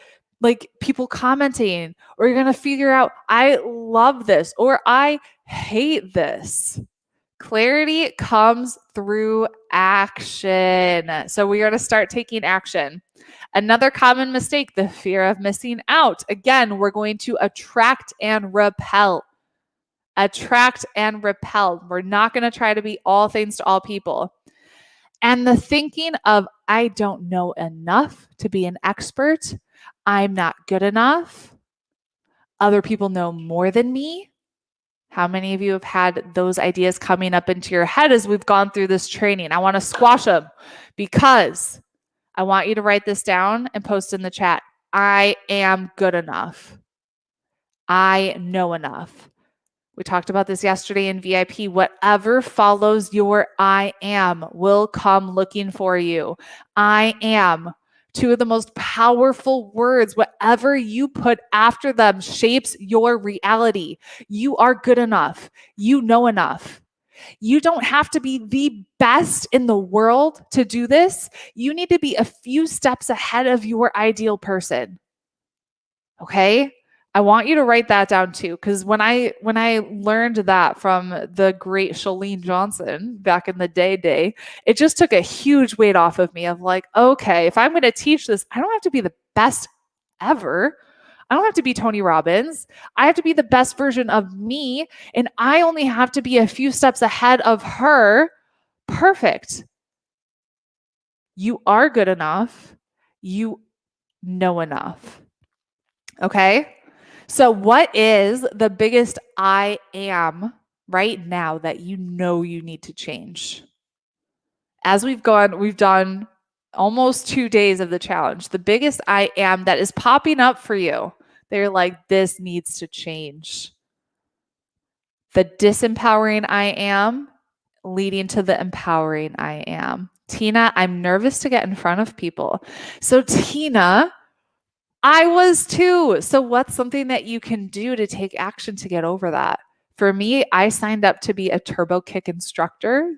like people commenting, or you're going to figure out, I love this, or I hate this. Clarity comes through action. So we are to start taking action. Another common mistake, the fear of missing out. Again, we're going to attract and repel. Attract and repel. We're not going to try to be all things to all people. And the thinking of, I don't know enough to be an expert. I'm not good enough. Other people know more than me. How many of you have had those ideas coming up into your head as we've gone through this training? I want to squash them, because I want you to write this down and post in the chat. I am good enough. I know enough. We talked about this yesterday in VIP. Whatever follows your I am will come looking for you. I am. Two of the most powerful words. Whatever you put after them shapes your reality. You are good enough. You know enough. You don't have to be the best in the world to do this. You need to be a few steps ahead of your ideal person. Okay? I want you to write that down too, because when I learned that from the great Chalene Johnson back in the day, it just took a huge weight off of me of like, okay, if I'm going to teach this, I don't have to be the best ever. I don't have to be Tony Robbins. I have to be the best version of me, and I only have to be a few steps ahead of her. Perfect. You are good enough. You know enough. Okay. So what is the biggest I am right now that you know you need to change? As we've done almost 2 days of the challenge. The biggest I am that is popping up for you. They're like, this needs to change. The disempowering I am leading to the empowering I am. Tina, I'm nervous to get in front of people. So Tina, I was too. So what's something that you can do to take action to get over that? For me, I signed up to be a turbo kick instructor.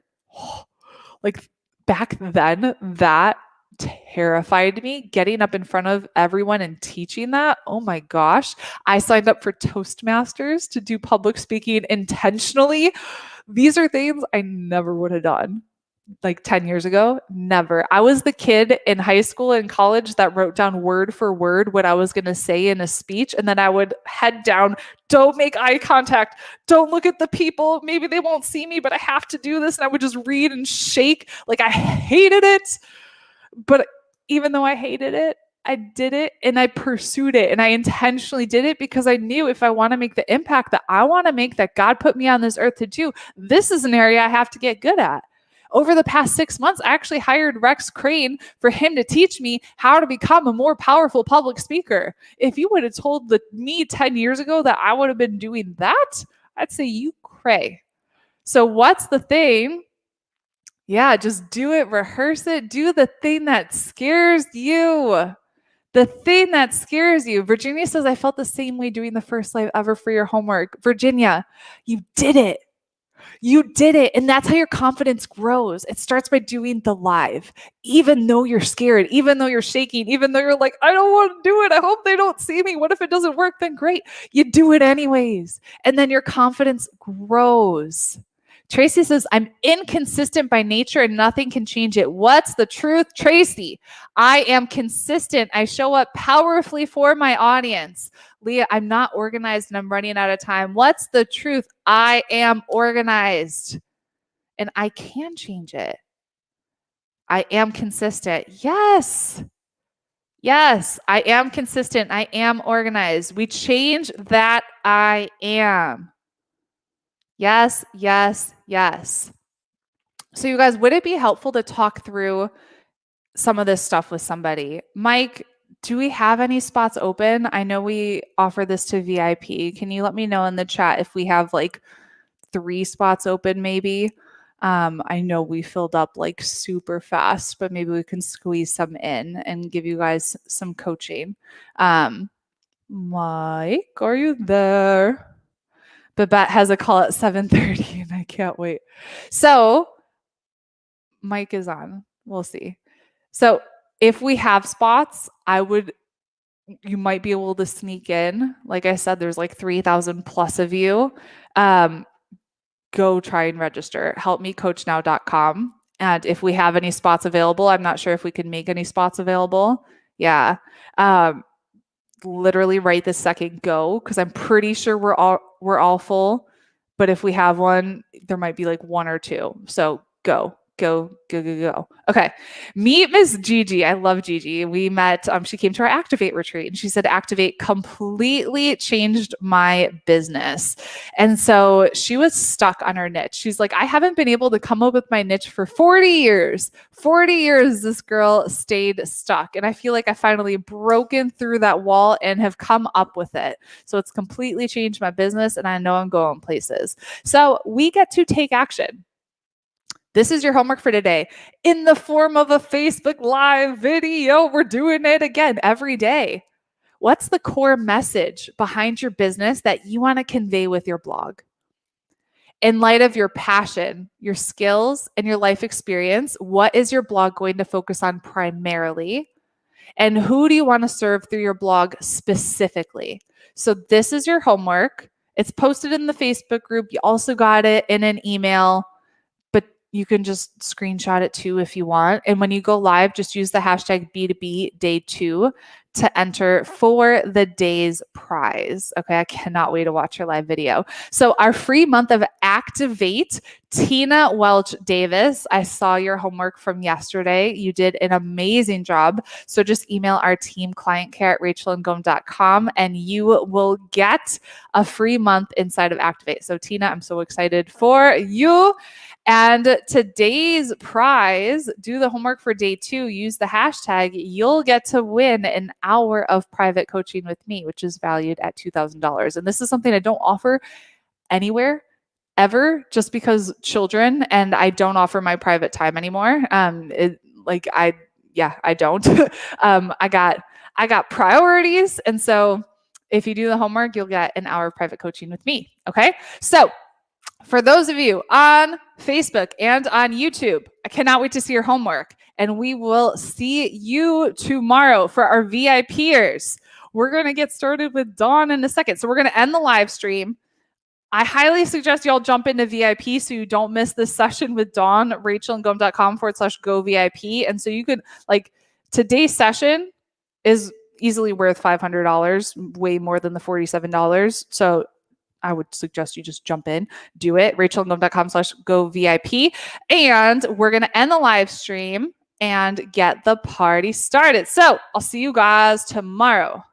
Like back then, that terrified me. Getting up in front of everyone and teaching that. Oh my gosh. I signed up for Toastmasters to do public speaking intentionally. These are things I never would have done like 10 years ago. Never. I was the kid in high school and college that wrote down word for word what I was going to say in a speech. And then I would head down, don't make eye contact, don't look at the people. Maybe they won't see me, but I have to do this. And I would just read and shake. Like I hated it. But even though I hated it, I did it and I pursued it and I intentionally did it because I knew if I want to make the impact that I want to make, that God put me on this earth to do, this is an area I have to get good at. Over the past 6 months, I actually hired Rex Crane for him to teach me how to become a more powerful public speaker. If you would have told me 10 years ago that I would have been doing that, I'd say you cray. So what's the thing? Yeah, just do it, rehearse it, do the thing that scares you. The thing that scares you. Virginia says, I felt the same way doing the first live ever for your homework. Virginia, you did it. You did it. And that's how your confidence grows. It starts by doing the live, even though you're scared, even though you're shaking, even though you're like, I don't want to do it. I hope they don't see me. What if it doesn't work? Then great. You do it anyways. And then your confidence grows. Tracy says, I'm inconsistent by nature and nothing can change it. What's the truth, Tracy? I am consistent. I show up powerfully for my audience. Leah, I'm not organized and I'm running out of time. What's the truth? I am organized and I can change it. I am consistent. Yes. Yes, I am consistent. I am organized. We change that I am. Yes, yes, yes. So you guys, would it be helpful to talk through some of this stuff with somebody? Mike, do we have any spots open? I know we offer this to VIP. Can you let me know in the chat if we have like 3 spots open maybe? I know we filled up like super fast, but maybe we can squeeze some in and give you guys some coaching. Mike, are you there? Babette has a call at 7:30 and I can't wait. So Mike is on. We'll see. So if we have spots, you might be able to sneak in. Like I said, there's like 3,000 plus of you. Go try and register. Helpmecoachnow.com. And if we have any spots available, I'm not sure if we can make any spots available. Yeah. Literally right this second, go, because I'm pretty sure we're all full. But if we have one, there might be like 1 or 2. So go. Okay. Meet Miss Gigi. I love Gigi. We met, she came to our Activate retreat and she said, Activate completely changed my business. And so she was stuck on her niche. She's like, I haven't been able to come up with my niche for 40 years. 40 years, this girl stayed stuck. And I feel like I finally broken through that wall and have come up with it. So it's completely changed my business and I know I'm going places. So we get to take action. This is your homework for today in the form of a Facebook Live video. We're doing it again every day. What's the core message behind your business that you want to convey with your blog? In light of your passion, your skills, and your life experience, what is your blog going to focus on primarily? And who do you want to serve through your blog specifically? So this is your homework. It's posted in the Facebook group. You also got it in an email. You can just screenshot it too if you want. And when you go live, just use the hashtag B2B day 2 to enter for the day's prize. Okay, I cannot wait to watch your live video. So our free month of Activate Tina Welch Davis, I saw your homework from yesterday. You did an amazing job. So just email our team, clientcare@rachelandgome.com, and you will get a free month inside of Activate. So Tina, I'm so excited for you. And today's prize, do the homework for day 2, use the hashtag, you'll get to win an hour of private coaching with me, which is valued at $2,000. And this is something I don't offer anywhere ever, just because children, and I don't offer my private time anymore. I don't. I got priorities. And so if you do the homework, you'll get an hour of private coaching with me. Okay. So for those of you on Facebook and on YouTube, I cannot wait to see your homework. And we will see you tomorrow for our VIPers. We're going to get started with Dawn in a second. So we're going to end the live stream. I highly suggest y'all jump into VIP so you don't miss this session with Dawn, rachelandgome.com/go VIP. And so you could, today's session is easily worth $500, way more than the $47. So I would suggest you just jump in, do it, rachelandgome.com/go VIP. And we're going to end the live stream and get the party started. So I'll see you guys tomorrow.